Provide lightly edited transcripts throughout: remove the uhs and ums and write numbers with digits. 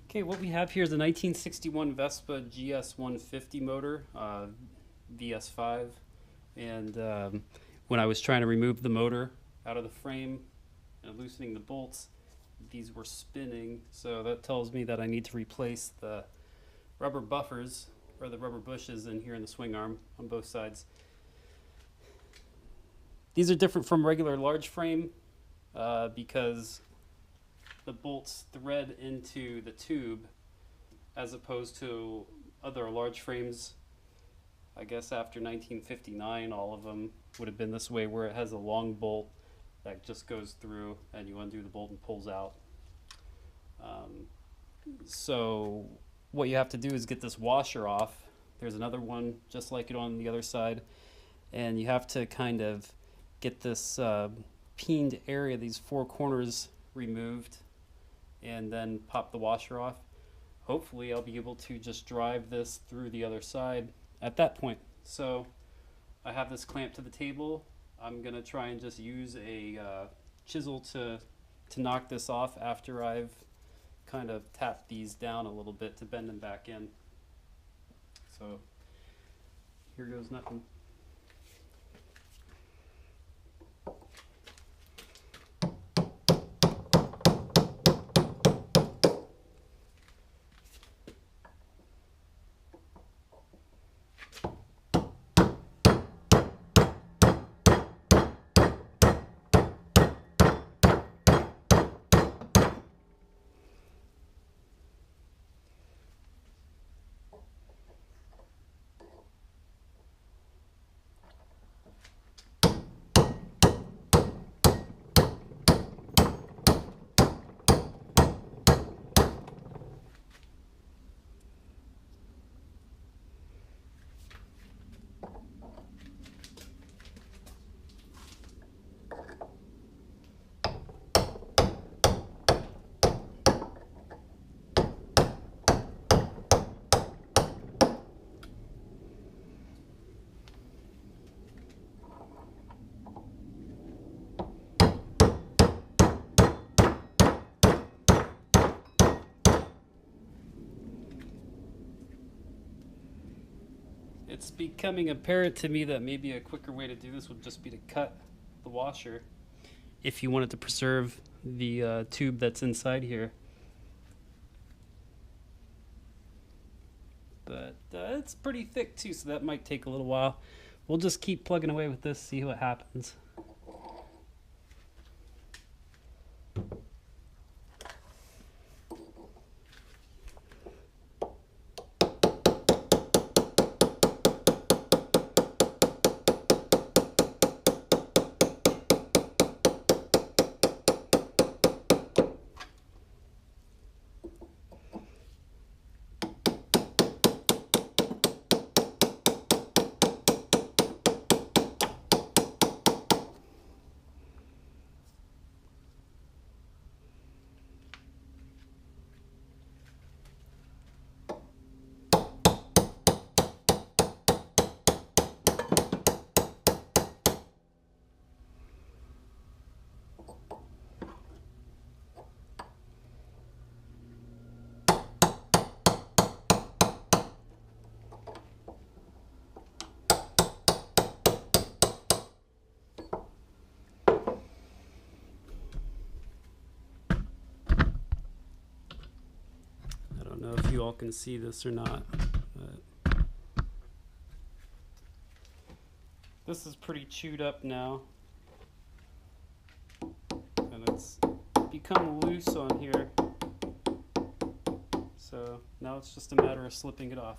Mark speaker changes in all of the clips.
Speaker 1: Okay, what we have here is a 1961 Vespa GS 150 motor, VS5. And when I was trying to remove the motor out of the frame and loosening the bolts, these were spinning. So that tells me that I need to replace the rubber buffers or the rubber bushes in here in the swing arm on both sides. These are different from regular large frame because the bolts thread into the tube as opposed to other large frames. I guess after 1959 all of them would have been this way, where it has a long bolt that just goes through and you undo the bolt and pulls out. So what you have to do is get this washer off. There's another one just like it on the other side, and you have to kind of get this peened area, these four corners, removed and then pop the washer off. Hopefully I'll be able to just drive this through the other side at that point. So I have this clamped to the table. I'm gonna try and just use a chisel to knock this off after I've kind of tapped these down a little bit to bend them back in. So here goes nothing. It's becoming apparent to me that maybe a quicker way to do this would just be to cut the washer if you wanted to preserve the tube that's inside here. But it's pretty thick too, so that might take a little while. We'll just keep plugging away with this, see what happens. I don't know if you all can see this or not, but this is pretty chewed up now, and it's become loose on here, so now it's just a matter of slipping it off.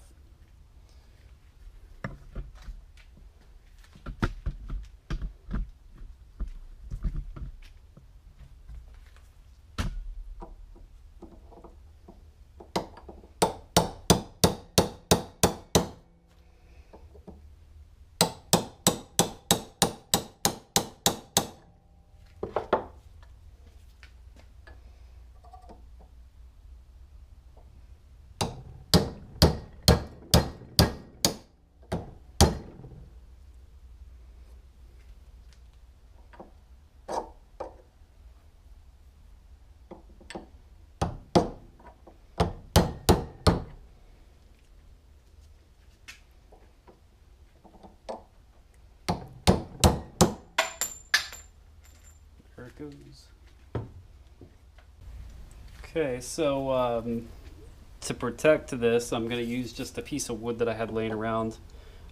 Speaker 1: goes. Okay, so to protect this, I'm going to use just a piece of wood that I had laying around.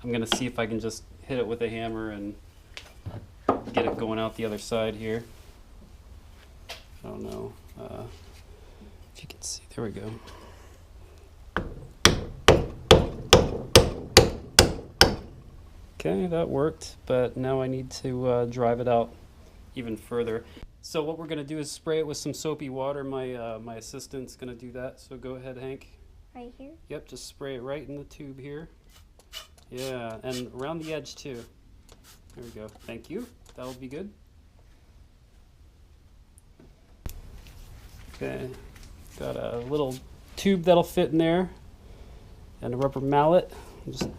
Speaker 1: I'm going to see if I can just hit it with a hammer and get it going out the other side here. I don't know if you can see. There we go. Okay, that worked, but now I need to drive it out even further. So what we're going to do is spray it with some soapy water. My assistant's going to do that, so go ahead, Hank.
Speaker 2: Right here?
Speaker 1: Yep, just spray it right in the tube here. Yeah, and around the edge too. There we go. Thank you. That'll be good. Okay, got a little tube that'll fit in there and a rubber mallet. Just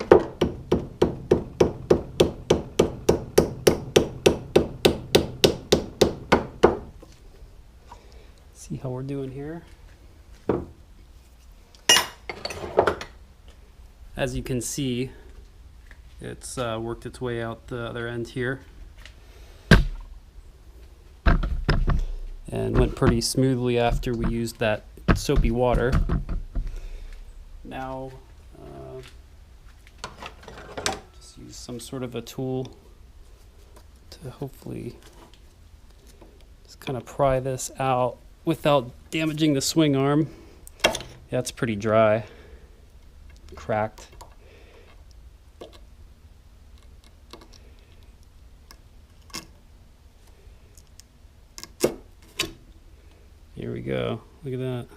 Speaker 1: see how we're doing here. As you can see, it's worked its way out the other end here and went pretty smoothly after we used that soapy water. Now just use some sort of a tool to hopefully just kind of pry this out without damaging the swing arm. Yeah, it's pretty dry, cracked. Here we go. Look at that.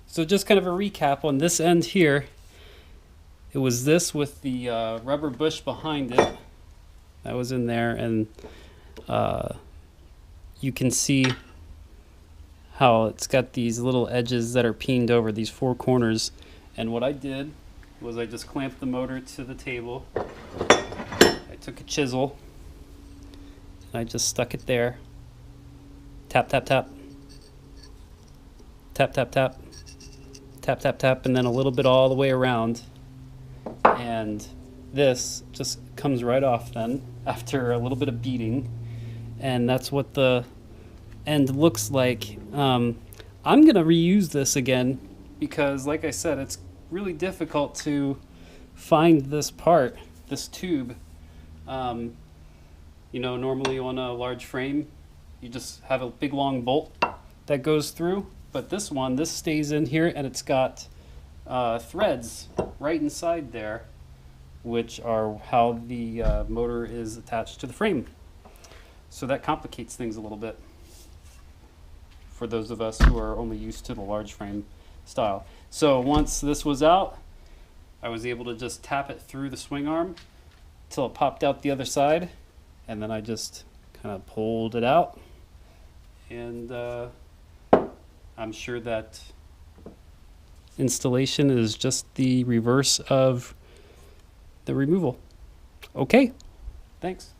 Speaker 1: So just kind of a recap on this end here. It was this with the rubber bush behind it. That was in there, and you can see how it's got these little edges that are peened over, these four corners. And what I did was I just clamped the motor to the table. I took a chisel and I just stuck it there. Tap, tap, tap. Tap, tap, tap. Tap, tap, tap, and then a little bit all the way around. And this just comes right off then after a little bit of beating. And that's what the end looks like. I'm going to reuse this again because, like I said, it's really difficult to find this part, this tube. You know, normally on a large frame, you just have a big long bolt that goes through. But this one, this stays in here, and it's got threads right inside there, which are how the motor is attached to the frame. So that complicates things a little bit for those of us who are only used to the large frame style. So once this was out, I was able to just tap it through the swing arm till it popped out the other side, and then I just kind of pulled it out, and I'm sure that installation is just the reverse of the removal. Okay, thanks.